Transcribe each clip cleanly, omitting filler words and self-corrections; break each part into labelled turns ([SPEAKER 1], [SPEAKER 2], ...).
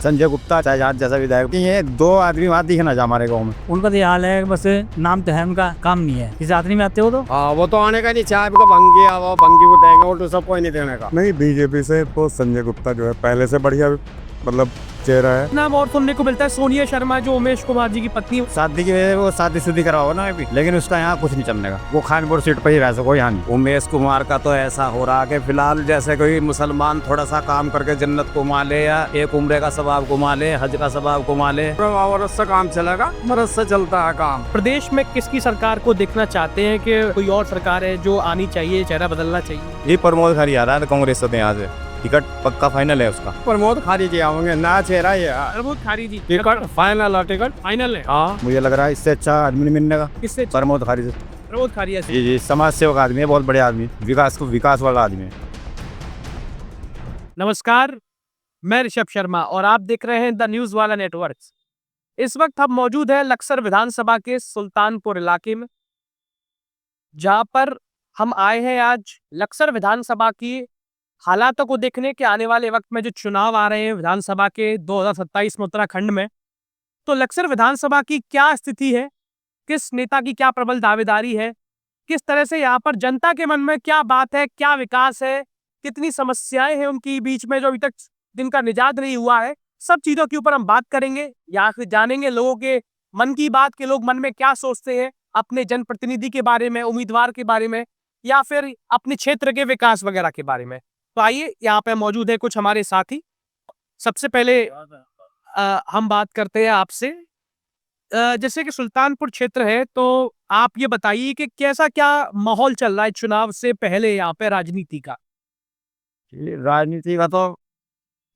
[SPEAKER 1] संजय गुप्ता शहजाद जैसा विधायक, ये दो आदमी वहाँ दिखना जा हमारे गाँव में।
[SPEAKER 2] उनका तो ये हाल है, बस नाम तो है, उनका काम नहीं है। किसी आदमी में आते हो तो
[SPEAKER 1] हाँ, वो तो आने का नहीं, चाहे को भंगी आओ, भंगी को देंगे, वो तो सबको नहीं देने का।
[SPEAKER 3] नहीं, बीजेपी से तो संजय गुप्ता जो है पहले से बढ़िया मतलब चेहरा है।
[SPEAKER 2] नाम और सुनने को मिलता है सोनिया शर्मा, जो उमेश कुमार जी की पत्नी।
[SPEAKER 1] शादी की वजह से वो शादी कराओ ना अभी, लेकिन उसका यहाँ कुछ नहीं चलने का। वो खानपुर सीट पर ही रह सको यहाँ नहीं। उमेश कुमार का तो ऐसा हो रहा कि फिलहाल जैसे कोई मुसलमान थोड़ा सा काम करके जन्नत को मा ले, या एक उम्रे का सवाब कमा ले, हज का सवाब कमा ले, औरत से काम चलेगा, मर्द से चलता है काम।
[SPEAKER 2] प्रदेश में किसकी सरकार को देखना चाहते हैं कि कोई और सरकार है जो आनी चाहिए, चेहरा बदलना चाहिए?
[SPEAKER 1] ये प्रमोद खरी आ रहा है कांग्रेस से, यहाँ से टिकट पक्का फाइनल है उसका। प्रमोद खारी जी आओगे ना, चेहरा ये
[SPEAKER 2] प्रमोद खारी जी
[SPEAKER 1] टिकट फाइनल है, टिकट
[SPEAKER 2] फाइनल है।
[SPEAKER 1] हाँ, मुझे लग रहा है इससे अच्छा आदमी नहीं मिलने का।
[SPEAKER 2] किससे?
[SPEAKER 1] प्रमोद खारी से।
[SPEAKER 2] प्रमोद खारी से।
[SPEAKER 1] जी, समाज सेवक आदमी है, बहुत बड़े आदमी, विकास वाला आदमी है।
[SPEAKER 2] नमस्कार, मैं ऋषभ शर्मा और आप देख रहे हैं द न्यूज वाला नेटवर्क। इस वक्त हम मौजूद है लक्सर विधानसभा के सुल्तानपुर इलाके में, जहां पर हम आए हैं आज लक्सर विधानसभा की हालातों को देखने के। आने वाले वक्त में जो चुनाव आ रहे हैं विधानसभा के 2027 में उत्तराखंड में, तो लक्सर विधानसभा की क्या स्थिति है, किस नेता की क्या प्रबल दावेदारी है, किस तरह से यहाँ पर जनता के मन में क्या बात है, क्या विकास है, कितनी समस्याएं हैं उनकी बीच में जो अभी तक जिनका निजात नहीं हुआ है, सब चीजों के ऊपर हम बात करेंगे। यहाँ से जानेंगे लोगों के मन की बात, के लोग मन में क्या सोचते हैं अपने जनप्रतिनिधि के बारे में, उम्मीदवार के बारे में, या फिर अपने क्षेत्र के विकास वगैरह के बारे में। तो आइए, यहाँ पे मौजूद है कुछ हमारे साथी। सबसे पहले हम बात करते हैं आपसे। जैसे कि सुल्तानपुर क्षेत्र है, तो आप ये बताइए कि कैसा क्या माहौल चल रहा है चुनाव से पहले यहाँ पे राजनीति का?
[SPEAKER 1] राजनीति का तो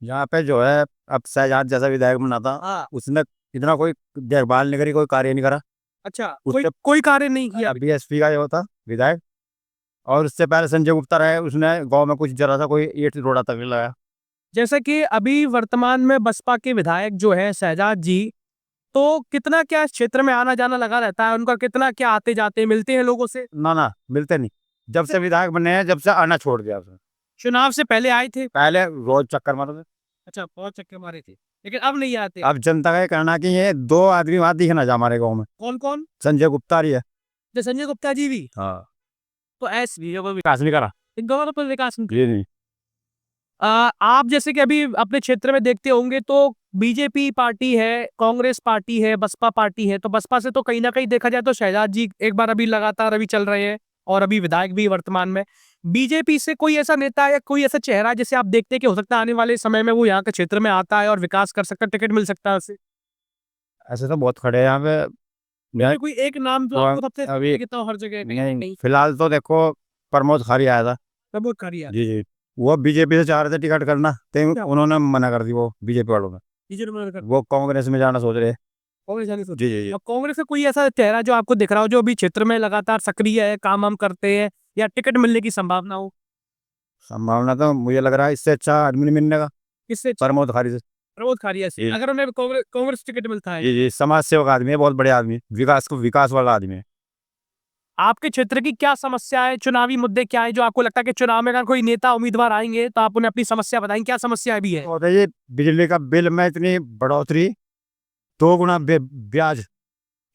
[SPEAKER 1] यहाँ पे जो है, अब शहजाद जैसा विधायक बना था, उसने इतना कोई देखभाल नहीं करी, कोई कार्य नहीं करा।
[SPEAKER 2] अच्छा, कोई कार्य नहीं किया।
[SPEAKER 1] बीएसपी का जो था विधायक, और उससे पहले संजय गुप्ता रहे, उसने गांव में कुछ जरा सा कोई ईंट रोड़ा तक नहीं लगाया।
[SPEAKER 2] जैसे कि अभी वर्तमान में बसपा के विधायक जो है शहजाद जी, तो कितना क्या इस क्षेत्र में आना जाना लगा रहता है उनका? कितना क्या आते जाते मिलते हैं लोगों से?
[SPEAKER 1] ना, मिलते नहीं। जब से विधायक बने हैं, जब से आना छोड़ दिया उसने।
[SPEAKER 2] चुनाव से पहले आए थे?
[SPEAKER 1] पहले रोज चक्कर मारते थे।
[SPEAKER 2] अच्छा, बहुत चक्कर मारे थे, लेकिन अब नहीं आते।
[SPEAKER 1] अब जनता का ये कहना कि ये दो आदमी वहाँ दिखना जा हमारे गाँव में।
[SPEAKER 2] कौन कौन?
[SPEAKER 1] संजय गुप्ता रही है।
[SPEAKER 2] संजय गुप्ता जी भी?
[SPEAKER 1] हाँ।
[SPEAKER 2] तो ऐसे
[SPEAKER 1] विकास नहीं करा,
[SPEAKER 2] विकास
[SPEAKER 1] ये नहीं।
[SPEAKER 2] आप जैसे कि अभी अपने क्षेत्र में देखते होंगे तो बीजेपी पार्टी है, कांग्रेस पार्टी है, बसपा पार्टी है। तो बसपा से तो कहीं ना कहीं देखा जाए तो शहजाद जी एक बार अभी लगातार अभी चल रहे हैं, और अभी विधायक भी वर्तमान में। बीजेपी से कोई ऐसा नेता या कोई ऐसा चेहरा जिसे आप देखते हैं कि हो सकता है आने वाले समय में वो यहाँ के क्षेत्र में आता है और विकास कर सकता है, टिकट मिल सकता है उसे?
[SPEAKER 1] ऐसे तो बहुत खड़े हैं यहाँ पे।
[SPEAKER 2] कोई एक नाम जो आपको सबसे
[SPEAKER 1] अभी
[SPEAKER 2] हर जगह
[SPEAKER 1] नहीं, फिलहाल तो देखो प्रमोद खारी आया था।
[SPEAKER 2] प्रमोद खारी?
[SPEAKER 1] जी, वो बीजेपी से चाह रहे थे टिकट करना, तो उन्होंने मना कर दी, वो बीजेपी वालों ने। वो कांग्रेस में जाना सोच रहे। जी।
[SPEAKER 2] कांग्रेस का कोई ऐसा चेहरा जो आपको दिख रहा हो, जो अभी क्षेत्र में लगातार सक्रिय है, काम हम करते हैं, या टिकट मिलने की संभावना हो?
[SPEAKER 1] संभावना तो मुझे लग रहा है इससे अच्छा आदमी नहीं मिलने का।
[SPEAKER 2] किससे?
[SPEAKER 1] प्रमोद खारी से।
[SPEAKER 2] प्रमोद खारी से। अगर उन्हें कांग्रेस टिकट मिलता है?
[SPEAKER 1] जी, समाज सेवक आदमी है, बहुत बड़े आदमी, विकास वाला आदमी है।
[SPEAKER 2] आपके क्षेत्र की क्या समस्या है, चुनावी मुद्दे क्या है जो आपको लगता है कि चुनाव में अगर कोई नेता उम्मीदवार आएंगे तो आप उन्हें अपनी समस्या बताएंगे? क्या समस्या भी है?
[SPEAKER 1] और ये बिजली का बिल में इतनी बढ़ोतरी, 2 गुना ब्याज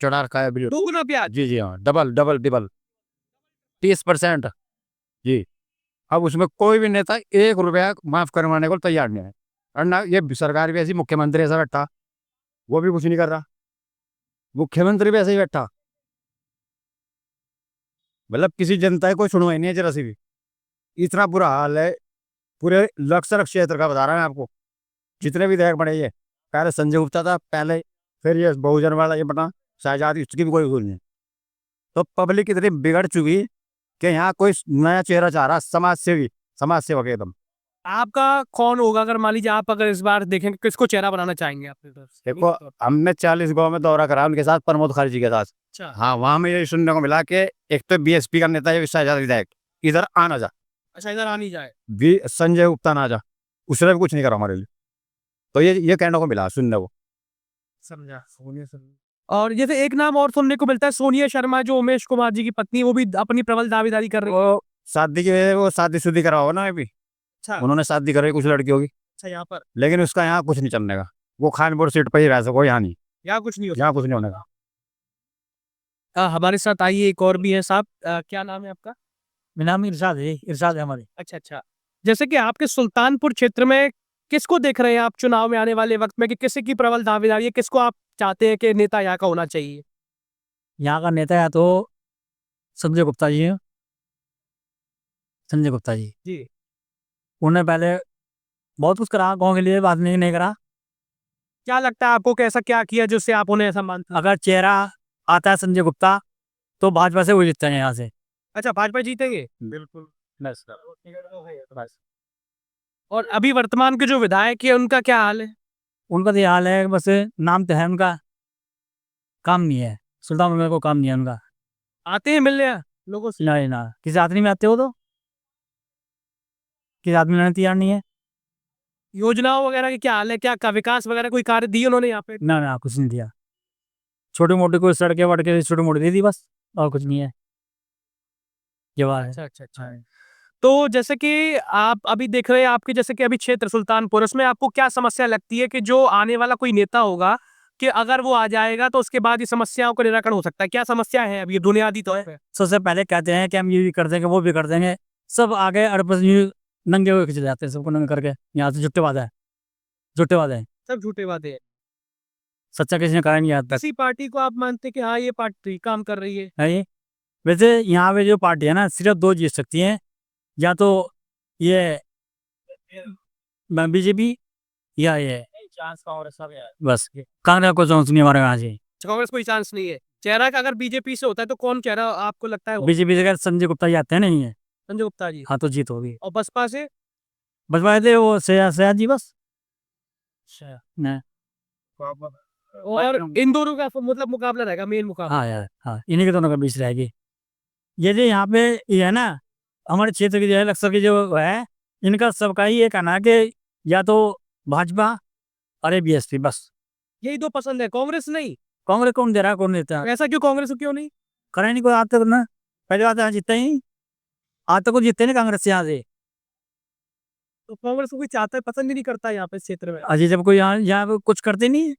[SPEAKER 1] चढ़ा रखा है।
[SPEAKER 2] 2 गुना ब्याज?
[SPEAKER 1] जी, हाँ, डबल 30%। जी, अब उसमें कोई भी नेता 1 रुपया माफ करवाने को तैयार नहीं है। और ना ये सरकार भी ऐसी, मुख्यमंत्री ऐसा बैठा, वो भी कुछ नहीं कर रहा। मुख्यमंत्री भी ऐसे ही बैठा, मतलब किसी जनता को सुनवाई नहीं है जरा सी भी। इतना बुरा हाल है पूरे लक्सर क्षेत्र का, बता रहा है आपको। जितने भी विधायक बने, ये पहले संजय गुप्ता था पहले, फिर ये बहुजन वाला ये बना शहजाद, इसकी भी कोई भूल नहीं। तो पब्लिक इतनी बिगड़ चुकी कि यहाँ कोई नया चेहरा चाह रहा, समाज सेवक एकदम।
[SPEAKER 2] आपका कौन होगा अगर मान लीजिए आप अगर इस बार देखेंगे, किसको चेहरा बनाना चाहेंगे अपने तरफ से?
[SPEAKER 1] देखो, हमने 40 गांव में दौरा करा उनके साथ, प्रमोद खारी जी के साथ।
[SPEAKER 2] अच्छा।
[SPEAKER 1] हाँ, वहां में ये सुनने को मिला कि एक तो बीएसपी का नेता है शहजाद विधायक, इधर आना जा।
[SPEAKER 2] अच्छा, इधर आनी जाए।
[SPEAKER 1] संजय गुप्ता ना जा, उसने भी कुछ नहीं करा हमारे लिए। तो ये कहने को मिला, सुनने को।
[SPEAKER 2] समझा। और जैसे एक नाम और सुनने को मिलता है सोनिया शर्मा, जो उमेश कुमार जी की पत्नी, वो भी अपनी प्रबल दावेदारी कर रही है।
[SPEAKER 1] वो शादी की वजह से वो शादी कराओ ना अभी।
[SPEAKER 2] अच्छा।
[SPEAKER 1] उन्होंने शादी कराई कुछ लड़कियों की।
[SPEAKER 2] अच्छा, यहाँ पर।
[SPEAKER 1] लेकिन उसका यहाँ कुछ नहीं चलने का। वो खानपुर सीट पर ही रह सको, यहाँ नहीं,
[SPEAKER 2] यहाँ कुछ नहीं हो
[SPEAKER 1] यहाँ कुछ नहीं होने का।
[SPEAKER 2] हमारे साथ आइए एक और भी है साहब, क्या नाम है आपका?
[SPEAKER 4] मेरा नाम इरशाद है, इरशाद है हमारे।
[SPEAKER 2] अच्छा अच्छा। जैसे कि आपके सुल्तानपुर क्षेत्र में किसको देख रहे हैं आप चुनाव में आने वाले वक्त में, कि किसी की प्रबल दावेदारी है, किसको आप चाहते हैं कि नेता यहाँ का होना चाहिए?
[SPEAKER 4] यहाँ का नेता या तो संजय गुप्ता जी हैं, संजय गुप्ता जी।
[SPEAKER 2] जी।
[SPEAKER 4] उन्होंने पहले बहुत कुछ करा गांव के लिए, बाद में नहीं करा।
[SPEAKER 2] क्या लगता है आपको, कैसा क्या किया जिससे आप उन्हें ऐसा मानते हैं?
[SPEAKER 4] अगर चेहरा आता है संजय गुप्ता तो भाजपा से वो जीतते हैं यहाँ से।
[SPEAKER 2] अच्छा, भाजपा जीतेंगे?
[SPEAKER 1] बिल्कुल।
[SPEAKER 2] बस। और अभी वर्तमान के जो विधायक है उनका क्या हाल है?
[SPEAKER 4] उनका तो ये हाल है, बस नाम तो है उनका, काम नहीं है। सुल्तानपुर में को काम नहीं है उनका।
[SPEAKER 2] आते हैं मिलने यहाँ लोगों से?
[SPEAKER 4] नहीं ना, किसी आदमी में आते हो तो किसी आदमी लाने तैयार नहीं है।
[SPEAKER 2] योजनाओं वगैरह की क्या हाल है, क्या का विकास वगैरह कोई कार्य दिए उन्होंने यहाँ पे?
[SPEAKER 4] ना ना, कुछ नहीं दिया। छोटी मोटी कोई सड़कें वड़के छोटी मोटी दे दी बस, और कुछ नहीं है। ये बात है।
[SPEAKER 2] अच्छा अच्छा अच्छा। तो जैसे कि आप अभी देख रहे हैं, आपके जैसे कि अभी क्षेत्र सुल्तानपुर, उसमें आपको क्या समस्या लगती है कि जो आने वाला कोई नेता होगा, कि अगर वो आ जाएगा तो उसके बाद ये समस्याओं का निराकरण हो सकता है? क्या समस्या है अभी बुनियादी तौर पे?
[SPEAKER 4] सबसे पहले कहते हैं कि हम ये भी कर देंगे, वो भी कर देंगे, सब आगे अड़बस यूं नंगे हुए खिंच जाते हैं, सबको नंगे करके। यहाँ से जुट्टेबाज है, जुट्टेबाज है,
[SPEAKER 2] सब झूठे वादे हैं।
[SPEAKER 4] सच्चा किसी ने कहा नहीं आज तक
[SPEAKER 2] किसी पार्टी को आप मानते हैं कि हाँ ये पार्टी काम कर रही है?
[SPEAKER 4] है ये। वैसे यहाँ पे जो पार्टी है ना, सिर्फ दो जीत सकती हैं, या तो ये बीजेपी या ये बस। कांग्रेस को चांस नहीं हमारे यहाँ से।
[SPEAKER 2] कांग्रेस कोई चांस नहीं है? चेहरा का अगर बीजेपी से होता है तो कौन चेहरा आपको लगता है?
[SPEAKER 4] बीजेपी से अगर संजय गुप्ता जी आते हैं नहीं है,
[SPEAKER 2] संजय गुप्ता जी।
[SPEAKER 4] हाँ तो जीत होगी।
[SPEAKER 2] और बसपा से?
[SPEAKER 4] बस थे वो सयाज जी बस। नहीं।
[SPEAKER 2] और इन दोनों का मतलब मुकाबला रहेगा, मेन मुकाबला?
[SPEAKER 4] हाँ यार, हाँ, इन्हीं के दोनों का बीच रहेगी। ये जो यहाँ पे ये है ना, हमारे क्षेत्र की जो है लक्सर की जो है, इनका सबका ही ये कहना है कि या तो भाजपा अरे बीएसपी बस।
[SPEAKER 2] यही दो पसंद है, कांग्रेस नहीं?
[SPEAKER 4] कांग्रेस कौन दे रहा है, कौन देता है?
[SPEAKER 2] ऐसा क्यों, कांग्रेस को क्यों नहीं?
[SPEAKER 4] करे नहीं कोई आज तक ना, पहले बात यहाँ जीतते ही, आज तक को जीतते नहीं कांग्रेस से यहाँ से।
[SPEAKER 2] तो कांग्रेस को कोई चाहता है, पसंद ही नहीं करता यहाँ पे इस क्षेत्र में?
[SPEAKER 4] अजय जब कोई यहाँ पे कुछ करते नहीं है,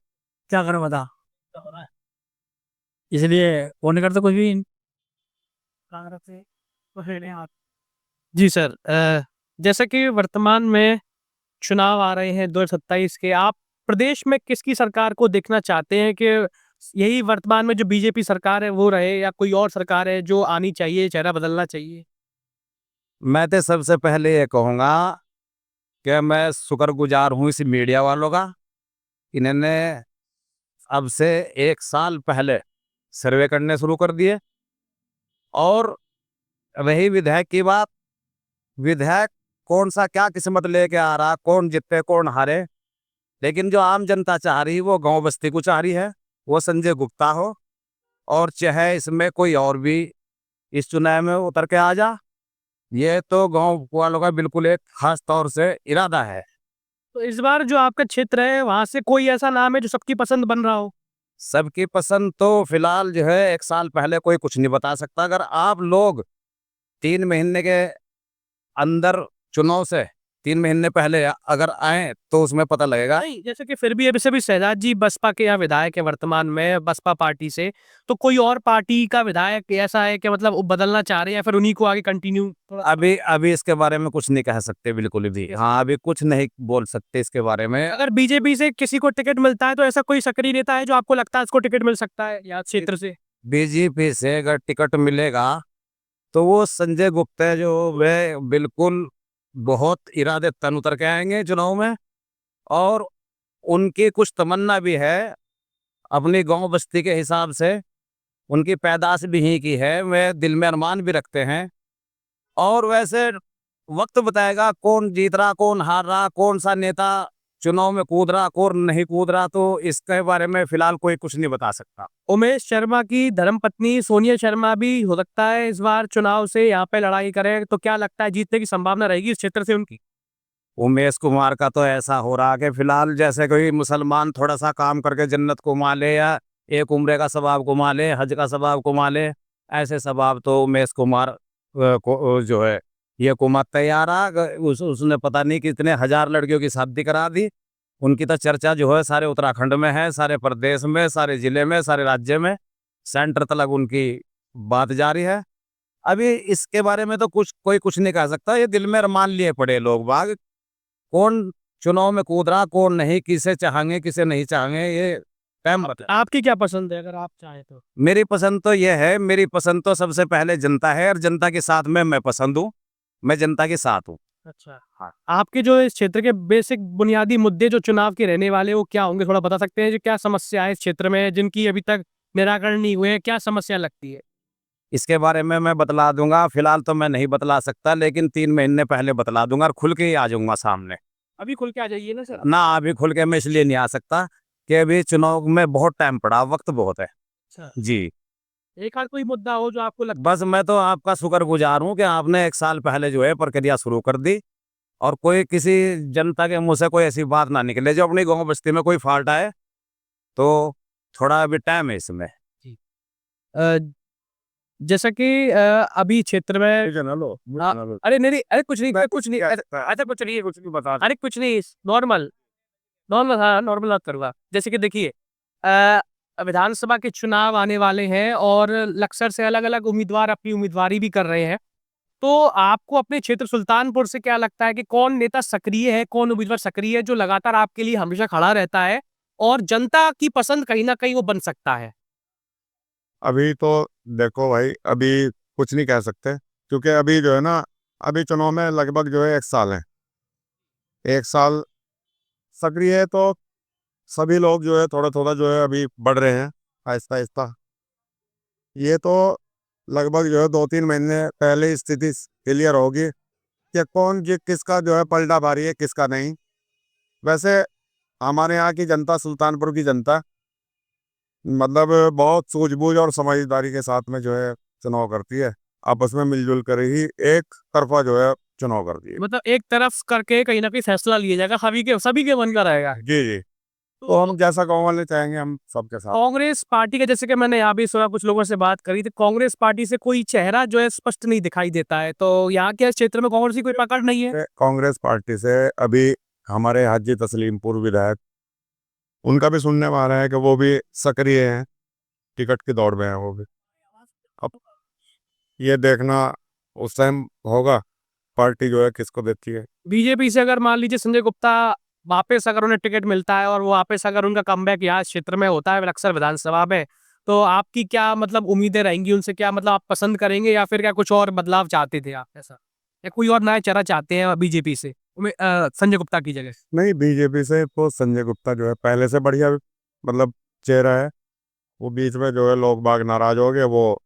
[SPEAKER 4] क्या करें बता, इसलिए वो नहीं करता कुछ भी।
[SPEAKER 2] कांग्रेस से जी सर, जैसा कि वर्तमान में चुनाव आ रहे हैं 2027 के, आप प्रदेश में किसकी सरकार को देखना चाहते हैं, कि यही वर्तमान में जो बीजेपी सरकार है वो रहे, या कोई और सरकार है जो आनी चाहिए, चेहरा बदलना चाहिए?
[SPEAKER 1] मैं तो सबसे पहले ये कहूँगा कि मैं शुक्रगुजार हूँ इस मीडिया वालों का। इन्होंने अब से 1 साल पहले सर्वे करने शुरू कर दिए। और रही विधायक की बात, विधायक कौन सा क्या किस्मत लेके आ रहा, कौन जीते कौन हारे, लेकिन जो आम जनता चाह रही वो गांव बस्ती को चाह रही है, वो संजय गुप्ता हो, और चाहे इसमें कोई और भी इस चुनाव में उतर के आ जा। ये तो गांव वालों का बिल्कुल एक खास तौर से इरादा है।
[SPEAKER 2] तो इस बार जो आपका क्षेत्र है वहां से कोई ऐसा नाम है जो सबकी पसंद बन रहा हो?
[SPEAKER 1] सबकी पसंद तो फिलहाल जो है 1 साल पहले कोई कुछ नहीं बता सकता। अगर आप लोग 3 महीने के अंदर चुनाव से 3 महीने पहले अगर आए तो उसमें पता लगेगा।
[SPEAKER 2] नहीं, जैसे कि फिर भी अभी से भी शहजाद जी बसपा के यहाँ विधायक है वर्तमान में, बसपा पार्टी से, तो कोई और पार्टी का विधायक ऐसा है कि मतलब वो बदलना चाह रहे हैं या फिर उन्हीं को आगे कंटिन्यू?
[SPEAKER 1] अभी अभी इसके बारे में कुछ नहीं कह सकते बिल्कुल भी। हाँ, अभी कुछ नहीं बोल सकते इसके बारे में।
[SPEAKER 2] अगर बीजेपी से किसी को टिकट मिलता है तो ऐसा कोई सक्रिय नेता है जो आपको लगता है उसको टिकट मिल सकता है यहाँ क्षेत्र से?
[SPEAKER 1] बीजेपी से अगर टिकट मिलेगा तो वो संजय गुप्ता जो वे बिल्कुल बहुत इरादे तन उतर के आएंगे चुनाव में। और उनकी कुछ तमन्ना भी है अपनी गांव बस्ती के हिसाब से, उनकी पैदाश भी ही की है, वे दिल में अरमान भी रखते हैं। और वैसे वक्त बताएगा कौन जीत रहा कौन हार रहा, कौन सा नेता चुनाव में कूद रहा कौन नहीं कूद रहा, तो इसके बारे में फिलहाल कोई कुछ नहीं बता सकता।
[SPEAKER 2] उमेश शर्मा की धर्मपत्नी सोनिया शर्मा भी हो सकता है इस बार चुनाव से यहाँ पे लड़ाई करे, तो क्या लगता है जीतने की संभावना रहेगी इस क्षेत्र से उनकी?
[SPEAKER 1] उमेश कुमार का तो ऐसा हो रहा कि फिलहाल जैसे कोई मुसलमान थोड़ा सा काम करके जन्नत कमा ले, या एक उम्रे का सवाब कमा ले, हज का सवाब कमा ले, ऐसे सवाब तो उमेश कुमार को जो है ये कुमार तैयार आ। उसने पता नहीं कितने हजार लड़कियों की शादी करा दी,
[SPEAKER 5] उनकी तो चर्चा जो है सारे उत्तराखंड में है, सारे प्रदेश में, सारे जिले में, सारे राज्य में, सेंटर तक उनकी बात जारी है। अभी इसके बारे में तो कोई कुछ नहीं कह सकता, ये दिल में मान लिए पड़े लोग बाग। कौन चुनाव में कूद रहा, कौन नहीं, किसे चाहेंगे किसे नहीं चाहेंगे, ये टाइम बता।
[SPEAKER 2] आपकी क्या पसंद है अगर आप चाहें तो?
[SPEAKER 5] मेरी पसंद तो ये है, मेरी पसंद तो सबसे पहले जनता है, और जनता के साथ में मैं पसंद हूँ, मैं जनता के साथ हूँ।
[SPEAKER 2] अच्छा,
[SPEAKER 5] हाँ।
[SPEAKER 2] आपके जो इस क्षेत्र के बेसिक बुनियादी मुद्दे जो चुनाव के रहने वाले वो क्या होंगे, थोड़ा बता सकते हैं? जो क्या समस्या है इस क्षेत्र में जिनकी अभी तक निराकरण नहीं हुए हैं, क्या समस्या लगती है?
[SPEAKER 5] इसके बारे में मैं बतला दूंगा, फिलहाल तो मैं नहीं बतला सकता, लेकिन 3 महीने पहले बतला दूंगा और खुल के ही आ जाऊंगा सामने।
[SPEAKER 2] अभी खुल के आ जाइए ना सर।
[SPEAKER 5] ना अभी खुल के मैं इसलिए नहीं आ सकता कि अभी चुनाव में बहुत टाइम पड़ा, वक्त बहुत है
[SPEAKER 2] अच्छा,
[SPEAKER 5] जी।
[SPEAKER 2] एक आध कोई मुद्दा हो जो आपको लगता
[SPEAKER 5] बस मैं तो आपका शुक्रगुजार हूँ कि आपने 1 साल पहले जो है प्रक्रिया शुरू कर दी, और कोई किसी जनता के मुंह से कोई ऐसी बात ना निकले जो अपनी गांव बस्ती में कोई फॉल्ट आए, तो थोड़ा अभी टाइम है इसमें।
[SPEAKER 2] है? जैसा कि अभी क्षेत्र में हाँ, अरे नहीं नहीं, अरे कुछ नहीं, कुछ नहीं, अच्छा कुछ नहीं,
[SPEAKER 3] कुछ नहीं बता।
[SPEAKER 2] अरे कुछ नहीं, नॉर्मल नॉर्मल, हाँ नॉर्मल बात करूँगा। जैसे कि देखिए विधानसभा के चुनाव आने वाले हैं और लक्सर से अलग-अलग उम्मीदवार अपनी उम्मीदवारी भी कर रहे हैं। तो आपको अपने क्षेत्र सुल्तानपुर से क्या लगता है कि कौन नेता सक्रिय है, कौन उम्मीदवार सक्रिय है जो लगातार आपके लिए हमेशा खड़ा रहता है और जनता की पसंद कहीं न कहीं वो बन सकता है?
[SPEAKER 3] अभी तो देखो भाई, अभी कुछ नहीं कह सकते, क्योंकि अभी जो है ना, अभी चुनाव में लगभग जो है 1 साल है। 1 साल सक्रिय है तो सभी लोग जो है थोड़ा-थोड़ा जो है अभी बढ़ रहे हैं, आहिस्ता-आहिस्ता। ये तो लगभग जो है 2-3 महीने पहले स्थिति क्लियर होगी कि कौन किसका जो है पलड़ा भारी है, किसका नहीं। वैसे हमारे यहाँ की जनता, सुल्तानपुर की जनता, मतलब बहुत सूझबूझ और समझदारी के साथ में जो है चुनाव करती है। आपस में मिलजुल कर ही एक तरफा जो है चुनाव करती है।
[SPEAKER 2] मतलब एक तरफ करके कहीं न कहीं फैसला लिया जाएगा, सभी के मन का रहेगा।
[SPEAKER 3] जी, जी। तो हम जैसा गाँव वाले चाहेंगे, हम सबके साथ।
[SPEAKER 2] कांग्रेस पार्टी का जैसे कि मैंने यहाँ भी सुना, कुछ लोगों से बात करी, तो कांग्रेस पार्टी से कोई चेहरा जो है स्पष्ट नहीं दिखाई देता है। तो यहाँ के इस क्षेत्र में कांग्रेस की कोई पकड़ नहीं है?
[SPEAKER 3] कांग्रेस पार्टी से अभी हमारे हाजी तस्लीमपुर विधायक, उनका भी सुनने में आ रहा है कि वो भी सक्रिय हैं, टिकट की दौड़ में हैं वो भी। अब ये देखना उस टाइम होगा, पार्टी जो है किसको देती है।
[SPEAKER 2] बीजेपी से अगर मान लीजिए संजय गुप्ता वापस अगर उन्हें टिकट मिलता है और वो वापस अगर उनका कमबैक यहाँ इस क्षेत्र में होता है बक्सर विधानसभा में, तो आपकी क्या मतलब उम्मीदें रहेंगी उनसे? क्या मतलब आप पसंद करेंगे या फिर क्या कुछ और बदलाव चाहते थे आप ऐसा? या कोई और नया चेहरा चाहते हैं बीजेपी से संजय गुप्ता की जगह?
[SPEAKER 3] नहीं, बीजेपी से तो संजय गुप्ता जो है पहले से बढ़िया मतलब चेहरा है। वो बीच में जो है लोग बाग नाराज हो गए, वो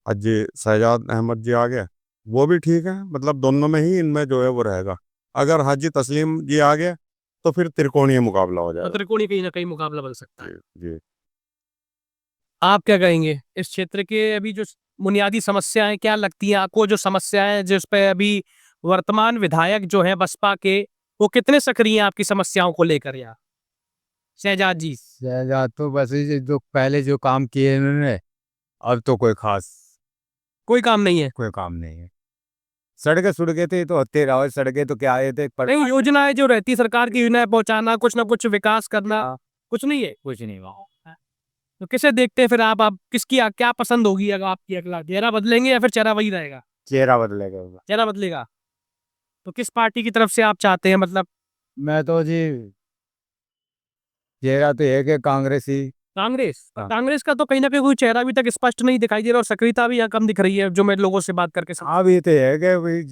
[SPEAKER 3] हाजी शहजाद अहमद जी आ गए, वो भी ठीक है। मतलब दोनों में ही इनमें जो है वो रहेगा। अगर हाजी तस्लीम जी आ गए तो फिर त्रिकोणीय मुकाबला हो
[SPEAKER 2] तो
[SPEAKER 3] जाएगा।
[SPEAKER 2] त्रिकोणीय कहीं ना कहीं मुकाबला बन सकता है।
[SPEAKER 3] जी, जी।
[SPEAKER 2] आप क्या कहेंगे इस क्षेत्र के अभी जो बुनियादी समस्याएं क्या लगती हैं आपको? जो समस्याएं जिस पे अभी वर्तमान विधायक जो है बसपा के, वो कितने सक्रिय हैं आपकी समस्याओं को लेकर? यहाँ शहजाद जी।
[SPEAKER 1] शहजाद तो बस ये जो पहले जो काम किए इन्होंने, अब तो कोई खास
[SPEAKER 2] कोई काम नहीं है?
[SPEAKER 1] कोई काम नहीं है। सड़कें सुड़कें तो ये तो होते रहो, सड़कें तो क्या आए थे पर
[SPEAKER 2] नहीं, योजनाएं जो रहती है सरकार की, योजनाएं पहुंचाना, कुछ ना कुछ विकास करना, कुछ नहीं है?
[SPEAKER 1] कुछ नहीं हुआ।
[SPEAKER 2] तो किसे देखते हैं फिर आप किसकी क्या पसंद होगी अगर आपकी? अगला चेहरा बदलेंगे या फिर चेहरा वही रहेगा?
[SPEAKER 1] चेहरा बदलेगा होगा।
[SPEAKER 2] चेहरा बदलेगा। तो किस पार्टी की तरफ से आप चाहते हैं मतलब?
[SPEAKER 1] मैं तो जी चेहरा तो एक है कांग्रेस ही।
[SPEAKER 2] कांग्रेस?
[SPEAKER 1] हाँ।
[SPEAKER 2] कांग्रेस का तो कहीं ना कहीं कोई चेहरा अभी तक स्पष्ट नहीं दिखाई दे रहा और सक्रियता भी यहाँ कम दिख रही है जो मैं लोगों से बात करके
[SPEAKER 1] अब ये तो है कि भाई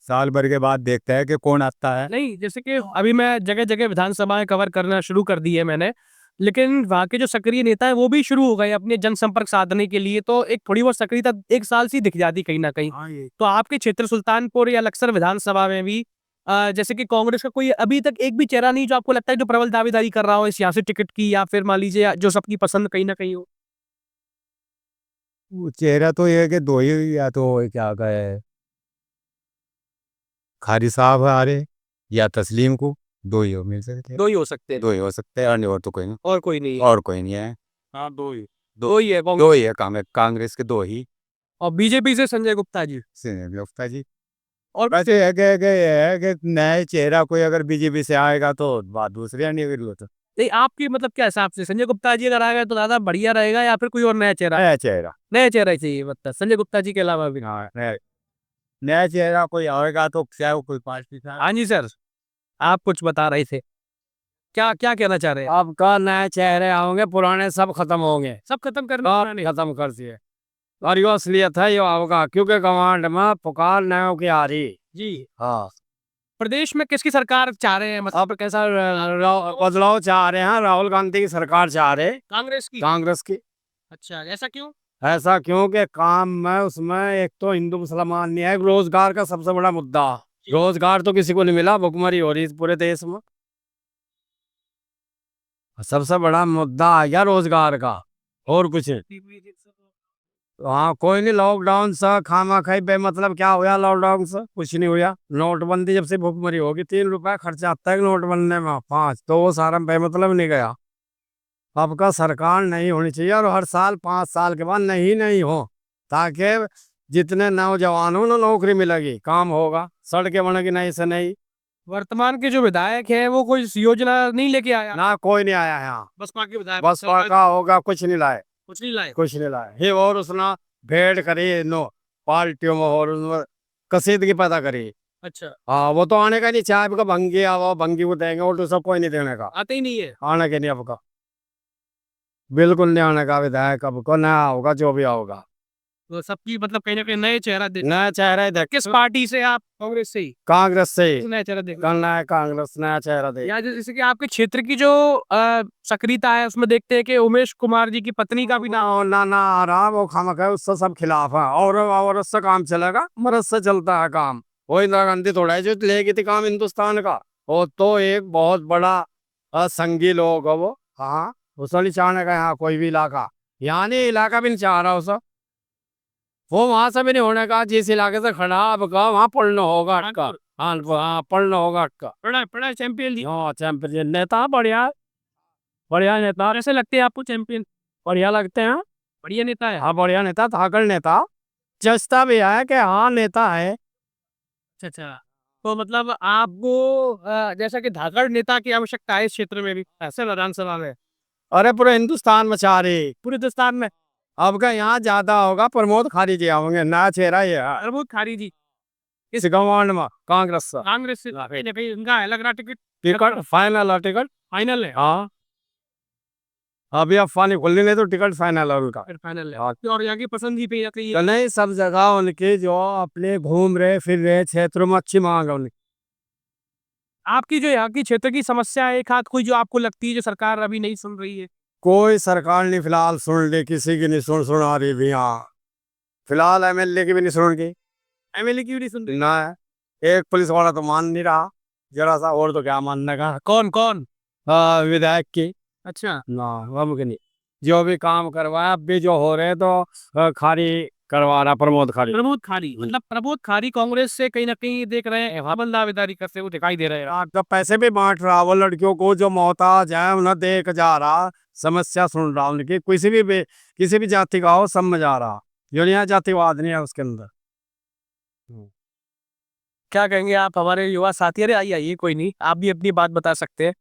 [SPEAKER 1] साल भर के बाद देखता है कि कौन आता है।
[SPEAKER 2] नहीं, जैसे कि अभी मैं जगह जगह विधानसभाएं कवर करना शुरू कर दी है मैंने, लेकिन वहाँ के जो सक्रिय नेता है वो भी शुरू हो गए अपने जनसंपर्क साधने के लिए, तो एक थोड़ी बहुत सक्रियता 1 साल से ही दिख जाती कहीं ना कहीं।
[SPEAKER 1] हाँ, ये
[SPEAKER 2] तो आपके क्षेत्र सुल्तानपुर या लक्सर विधानसभा में भी जैसे कि कांग्रेस का कोई अभी तक एक भी चेहरा नहीं जो आपको लगता है जो प्रबल दावेदारी कर रहा हो इस यहाँ से टिकट की, या फिर मान लीजिए जो सबकी पसंद कहीं ना कहीं हो?
[SPEAKER 1] वो चेहरा तो ये है कि दो ही, या तो क्या कहे खारी साहब आ रहे या तस्लीम को, दो ही हो मिल सकते हैं।
[SPEAKER 2] दो ही हो सकते हैं
[SPEAKER 1] दो ही हो सकते हैं, और तो कोई नहीं।
[SPEAKER 2] और कोई नहीं है?
[SPEAKER 1] और कोई नहीं है।
[SPEAKER 3] हाँ, दो ही।
[SPEAKER 2] दो ही है
[SPEAKER 1] दो ही है कांग्रेस के, दो ही।
[SPEAKER 2] और बीजेपी से संजय गुप्ता जी।
[SPEAKER 1] से गुप्ता जी।
[SPEAKER 2] और
[SPEAKER 1] वैसे है कि नया चेहरा कोई अगर बीजेपी से आएगा तो बात दूसरी आनी है तो
[SPEAKER 2] नहीं, आपकी मतलब क्या हिसाब से संजय गुप्ता जी अगर आ गए तो ज्यादा बढ़िया रहेगा या फिर कोई और नया चेहरा?
[SPEAKER 1] नया चेहरा।
[SPEAKER 2] नया चेहरा ही चाहिए, मतलब संजय गुप्ता जी के अलावा भी।
[SPEAKER 1] हाँ, नया चेहरा कोई आएगा तो चाहे वो कोई पार्टी का।
[SPEAKER 2] हाँ जी सर, आप कुछ बता रहे थे, क्या क्या कहना चाह रहे हैं?
[SPEAKER 4] आपका नए चेहरे आओगे, पुराने सब खत्म होंगे,
[SPEAKER 2] सब खत्म करना नहीं।
[SPEAKER 4] खत्म कर दिए। और यो असलियत है, यो होगा, क्योंकि कमांड में पुकार नयों की आ रही।
[SPEAKER 2] जी,
[SPEAKER 4] हाँ,
[SPEAKER 2] प्रदेश में किसकी सरकार चाह रहे हैं, मतलब
[SPEAKER 4] अब कैसा बदलाव चाह रहे हैं, राहुल गांधी की सरकार चाह रहे,
[SPEAKER 2] कांग्रेस की?
[SPEAKER 4] कांग्रेस की।
[SPEAKER 2] अच्छा, ऐसा क्यों?
[SPEAKER 4] ऐसा क्योंकि काम में उसमें एक तो हिंदू मुसलमान नहीं है, रोजगार का सबसे बड़ा मुद्दा। रोजगार तो किसी को नहीं मिला, भुखमरी हो रही है पूरे देश में। सबसे बड़ा मुद्दा आ गया रोजगार का, और कुछ नहीं। हाँ, कोई नहीं, लॉकडाउन से खामा खाई बेमतलब क्या हुआ, लॉकडाउन से कुछ नहीं हुआ। नोटबंदी जब से भुखमरी होगी, 3 रुपए खर्चा आता है नोट बनने में, 5 तो वो सारा बेमतलब नहीं गया। अब का सरकार नहीं होनी चाहिए, और हर साल 5 साल के बाद नहीं हो, ताकि जितने नौजवान हो ना नौकरी मिलेगी, काम होगा, सड़कें बनेगी नहीं से नहीं।
[SPEAKER 2] वर्तमान के जो विधायक हैं वो कोई योजना नहीं लेके आया?
[SPEAKER 1] ना कोई नहीं आया यहाँ,
[SPEAKER 2] बसपा के विधायक
[SPEAKER 1] बस का होगा, कुछ नहीं लाए,
[SPEAKER 2] कुछ नहीं लाए।
[SPEAKER 1] कुछ नहीं लाए। ये और उसने भेड़ करी नो पार्टियों में, और उसमें कसीदगी पैदा करी।
[SPEAKER 2] अच्छा,
[SPEAKER 1] हाँ, वो तो आने का नहीं, चाहे आपका भंगी आओ, भंगी को देंगे, और तो सब कोई नहीं देने का,
[SPEAKER 2] आते ही नहीं है।
[SPEAKER 1] आने के नहीं आपका, बिल्कुल नहीं आने का विधायक अब को, नया होगा जो भी होगा,
[SPEAKER 2] तो सबकी मतलब कहीं ना कहीं नए चेहरा देख।
[SPEAKER 1] नया चेहरा ही देख।
[SPEAKER 2] किस पार्टी से आप? कांग्रेस से ही?
[SPEAKER 1] कांग्रेस से ही
[SPEAKER 2] नया चेहरा देख।
[SPEAKER 1] करना है, कांग्रेस नया चेहरा दे।
[SPEAKER 2] या जैसे कि आपके क्षेत्र की जो सक्रियता है उसमें देखते हैं कि उमेश कुमार जी की पत्नी का भी नाम।
[SPEAKER 1] ना आ रहा, वो खामक है, उससे सब खिलाफ है, और औरत से काम चलेगा, मर्द से चलता है काम। वो इंदिरा गांधी थोड़ा है जो लेगी थी काम हिंदुस्तान का, वो तो एक बहुत बड़ा संगी लोग है वो। हाँ, उसे नहीं चाहने का यहाँ कोई भी इलाका, यहाँ नहीं, इलाका भी नहीं चाह रहा उसे, वो वहां से भी नहीं होने का, जिस इलाके से खड़ा अब का वहाँ पढ़ना होगा अटका। हाँ हाँ, पढ़ना होगा अटका।
[SPEAKER 2] पढ़ा पढ़ा चैंपियन जी।
[SPEAKER 1] हाँ, चैंपियन नेता, बढ़िया बढ़िया नेता,
[SPEAKER 2] कैसे लगते हैं आपको चैंपियन?
[SPEAKER 1] बढ़िया लगते हैं।
[SPEAKER 2] बढ़िया नेता है।
[SPEAKER 1] हाँ, बढ़िया नेता, धाकड़ नेता, जस्ता भी है कि हाँ नेता है।
[SPEAKER 2] अच्छा अच्छा, तो मतलब आपको जैसा कि धाकड़ नेता की आवश्यकता है इस क्षेत्र में भी, ऐसे विधानसभा में?
[SPEAKER 1] अरे पूरे हिंदुस्तान में चाह रही,
[SPEAKER 2] पूरे हिंदुस्तान में?
[SPEAKER 1] अब का यहाँ ज्यादा होगा, प्रमोद खारी जी आएंगे, नया चेहरा ये है
[SPEAKER 2] प्रमोद खारी जी
[SPEAKER 1] इस गवांड में, कांग्रेस से
[SPEAKER 2] कांग्रेस से कहीं ना कहीं उनका है लग रहा टिकट
[SPEAKER 1] टिकट फाइनल है, टिकट
[SPEAKER 2] फाइनल है।
[SPEAKER 1] हाँ, अभी अफवाह खुलनी नहीं तो टिकट फाइनल है उनका।
[SPEAKER 2] फिर फाइनल है।
[SPEAKER 1] हाँ।
[SPEAKER 2] और यहाँ की पसंद ही पे जाती
[SPEAKER 1] तो
[SPEAKER 2] है।
[SPEAKER 1] नहीं, सब जगह उनकी जो अपने घूम रहे फिर रहे क्षेत्रों में अच्छी मांग है उनकी।
[SPEAKER 2] आपकी जो यहाँ की क्षेत्र की समस्या है एक हाथ कोई जो आपको लगती है जो सरकार अभी नहीं सुन रही है?
[SPEAKER 1] कोई सरकार नहीं फिलहाल सुन रही, किसी की नहीं सुना रही भी। हाँ, फिलहाल एमएलए की भी नहीं सुन रही,
[SPEAKER 2] एमएलए की भी नहीं सुन रही?
[SPEAKER 1] ना है। एक पुलिस वाला तो मान नहीं रहा जरा सा, और तो क्या मानने का।
[SPEAKER 2] कौन कौन?
[SPEAKER 1] हाँ, विधायक की
[SPEAKER 2] अच्छा,
[SPEAKER 1] ना, वो भी नहीं, जो भी काम करवाया अब भी जो हो रहे तो खारी करवा रहा, प्रमोद खारी।
[SPEAKER 2] प्रमोद खारी, मतलब प्रमोद खारी कांग्रेस से कहीं ना कहीं देख रहे हैं हवाबंद दावेदारी करते हुए दिखाई दे रहे हैं।
[SPEAKER 1] आपका पैसे भी बांट रहा, वो लड़कियों को जो मोहताज है उन्हें देख जा रहा, समस्या सुन रहा उनकी, किसी भी जाति का हो, सब में जा रहा, जो यहाँ जातिवाद नहीं है उसके अंदर।
[SPEAKER 2] क्या कहेंगे आप हमारे युवा साथी? अरे आइए आइए, कोई नहीं, आप भी अपनी बात बता सकते हैं।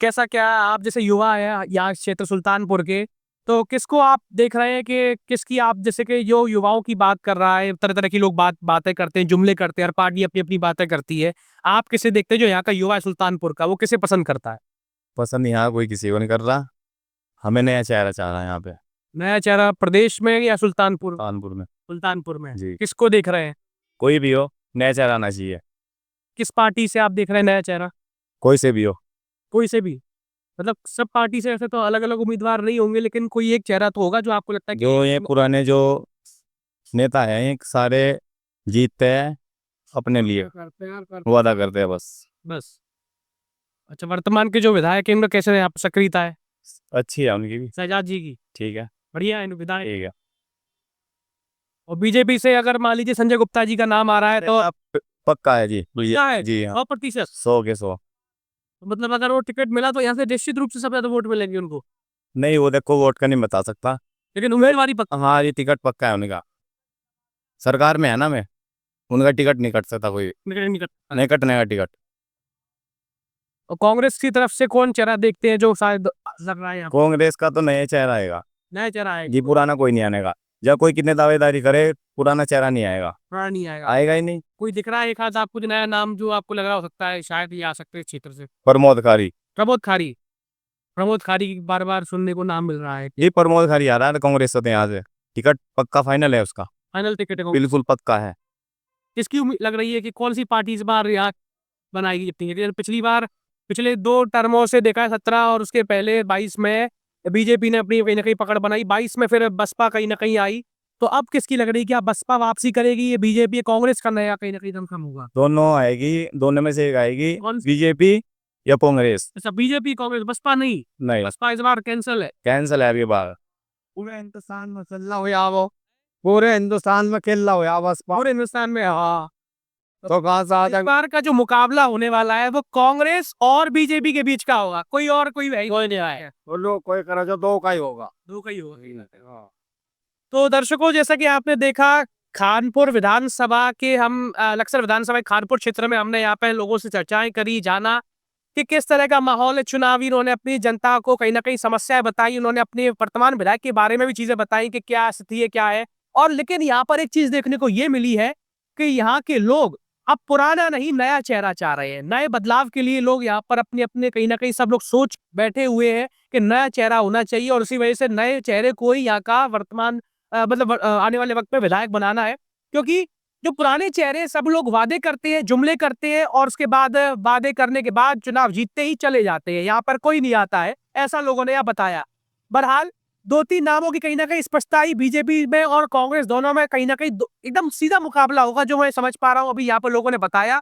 [SPEAKER 2] कैसा क्या आप जैसे युवा है यहाँ क्षेत्र सुल्तानपुर के, तो किसको आप देख रहे हैं कि किसकी आप जैसे कि जो युवाओं की बात कर रहा है, तरह तरह की लोग बातें करते हैं, जुमले करते हैं, हर पार्टी अपनी अपनी बातें करती है, आप किसे देखते हैं जो यहाँ का युवा है सुल्तानपुर का, वो किसे पसंद करता है?
[SPEAKER 5] पसंद यहाँ कोई किसी को नहीं कर रहा, हमें नया चेहरा चाह रहा है यहाँ पे
[SPEAKER 2] नया चेहरा प्रदेश में या सुल्तानपुर?
[SPEAKER 5] कानपुर में।
[SPEAKER 2] सुल्तानपुर में
[SPEAKER 5] जी,
[SPEAKER 2] किसको देख रहे हैं?
[SPEAKER 5] कोई भी हो, नया चेहरा आना चाहिए,
[SPEAKER 2] किस पार्टी से आप देख रहे हैं नया चेहरा?
[SPEAKER 5] कोई से भी हो।
[SPEAKER 2] कोई से भी, मतलब सब पार्टी से ऐसे तो अलग अलग उम्मीदवार नहीं होंगे, लेकिन कोई एक चेहरा तो होगा जो आपको लगता है कि
[SPEAKER 5] जो ये पुराने जो नेता हैं ये सारे जीतते हैं अपने लिए,
[SPEAKER 2] करते हैं
[SPEAKER 5] वादा करते हैं बस।
[SPEAKER 2] बस। अच्छा, वर्तमान के जो विधायक हैं इनका कैसे आप सक्रियता है?
[SPEAKER 5] अच्छी है उनकी भी,
[SPEAKER 2] शहजाद जी की
[SPEAKER 5] ठीक है,
[SPEAKER 2] बढ़िया है विधायक।
[SPEAKER 5] ठीक है।
[SPEAKER 2] और बीजेपी से अगर मान लीजिए संजय गुप्ता जी का नाम आ रहा है तो
[SPEAKER 5] पक्का है जी,
[SPEAKER 2] क्या है?
[SPEAKER 5] जी हाँ,
[SPEAKER 2] 100%?
[SPEAKER 5] 100 के 100।
[SPEAKER 2] मतलब अगर वो टिकट मिला तो यहाँ से निश्चित रूप से सबसे ज्यादा वोट मिलेंगे उनको,
[SPEAKER 5] नहीं, वो देखो वोट का नहीं बता सकता,
[SPEAKER 2] लेकिन उम्मीदवारी पक्का।
[SPEAKER 5] हमारी टिकट पक्का है उनका, सरकार में है ना मैं। उनका टिकट नहीं कट सकता कोई, नहीं कटने का टिकट।
[SPEAKER 2] और कांग्रेस की तरफ से कौन चेहरा देखते हैं जो शायद लग रहा है यहाँ
[SPEAKER 5] कांग्रेस का तो नया चेहरा आएगा
[SPEAKER 2] नया चेहरा है
[SPEAKER 5] जी, पुराना कोई नहीं आने का। जब कोई कितने दावेदारी करे, पुराना चेहरा नहीं आएगा,
[SPEAKER 2] पुराना नहीं आएगा।
[SPEAKER 5] आएगा ही नहीं।
[SPEAKER 2] कोई दिख रहा है एक आध आपको जो नया नाम जो आपको लग रहा हो सकता है शायद ये आ सकते हैं क्षेत्र से?
[SPEAKER 5] प्रमोद खारी,
[SPEAKER 2] प्रमोद खारी बार बार सुनने को नाम मिल रहा है।
[SPEAKER 5] ये प्रमोद खारी आ रहा है कांग्रेस से, तो यहाँ से टिकट पक्का फाइनल है उसका,
[SPEAKER 2] फाइनल टिकट है।
[SPEAKER 5] बिल्कुल पक्का है।
[SPEAKER 2] किसकी उम्मीद लग रही है कि कौन सी पार्टी इस बार यहाँ बनाएगी जितनी? पिछली बार पिछले 2 टर्मों से देखा है 17 और उसके पहले 22 में बीजेपी ने अपनी कहीं ना कहीं पकड़ बनाई, 22 में फिर बसपा कहीं ना कहीं आई। तो अब किसकी लग रही है कि आप बसपा वापसी करेगी, ये बीजेपी कांग्रेस का नया कहीं ना कहीं दमखम होगा?
[SPEAKER 5] दोनों आएगी, दोनों में से एक आएगी,
[SPEAKER 2] कौन सी?
[SPEAKER 5] बीजेपी या कांग्रेस।
[SPEAKER 2] अच्छा बीजेपी कांग्रेस, बसपा नहीं?
[SPEAKER 5] नहीं,
[SPEAKER 2] बसपा इस बार कैंसिल है।
[SPEAKER 5] कैंसिल है अभी बार।
[SPEAKER 1] पूरे हिंदुस्तान में चल रहा हो या वो, पूरे हिंदुस्तान में खेल रहा हो या बस
[SPEAKER 2] पूरे हिंदुस्तान में हाँ।
[SPEAKER 1] तो कहाँ से आ
[SPEAKER 2] इस
[SPEAKER 1] जाए?
[SPEAKER 2] बार का जो मुकाबला होने वाला है वो कांग्रेस और बीजेपी के बीच का होगा, कोई नहीं आया।
[SPEAKER 1] वो लोग कोई करे जो दो का ही होगा।
[SPEAKER 2] दो का ही होगा। तो दर्शकों जैसा कि आपने देखा खानपुर विधानसभा के हम लक्सर विधानसभा के खानपुर क्षेत्र में हमने यहाँ पे लोगों से चर्चाएं करी, जाना कि किस तरह का माहौल है चुनावी। उन्होंने अपनी जनता को कहीं ना कहीं समस्याएं बताई, उन्होंने अपने वर्तमान विधायक के बारे में भी चीजें बताई कि क्या स्थिति है क्या है। और लेकिन यहाँ पर एक चीज देखने को ये मिली है कि यहाँ के लोग अब पुराना नहीं नया चेहरा चाह रहे हैं। नए बदलाव के लिए लोग यहाँ पर अपने अपने कहीं ना कहीं सब लोग सोच बैठे हुए हैं कि नया चेहरा होना चाहिए और उसी वजह से नए चेहरे को ही यहाँ का वर्तमान आने वाले वक्त में विधायक बनाना है। क्योंकि जो पुराने चेहरे सब लोग वादे करते हैं, जुमले करते हैं और उसके बाद वादे करने के बाद चुनाव जीतते ही चले जाते हैं, यहाँ पर कोई नहीं आता है, ऐसा लोगों ने यहाँ बताया। बहरहाल 2-3 नामों की कहीं ना कहीं स्पष्टता आई, बीजेपी में और कांग्रेस दोनों में कहीं ना कहीं एकदम सीधा मुकाबला होगा जो मैं समझ पा रहा हूँ। अभी यहाँ पर लोगों ने बताया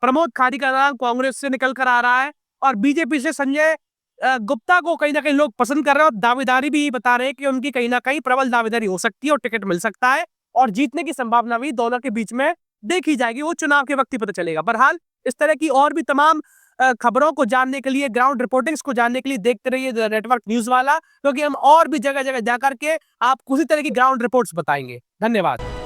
[SPEAKER 2] प्रमोद खारी का नाम कांग्रेस से निकल कर आ रहा है और बीजेपी से संजय गुप्ता को कहीं ना कहीं लोग पसंद कर रहे हैं और दावेदारी भी बता रहे हैं कि उनकी कहीं ना कहीं प्रबल दावेदारी हो सकती है और टिकट मिल सकता है और जीतने की संभावना भी दोनों के बीच में देखी जाएगी, वो चुनाव के वक्त ही पता चलेगा। बहरहाल इस तरह की और भी तमाम खबरों को जानने के लिए, ग्राउंड रिपोर्टिंग्स को जानने के लिए देखते रहिए नेटवर्क न्यूज वाला, क्योंकि हम और भी जगह जगह जाकर के आपको उसी तरह की ग्राउंड रिपोर्ट्स बताएंगे। धन्यवाद।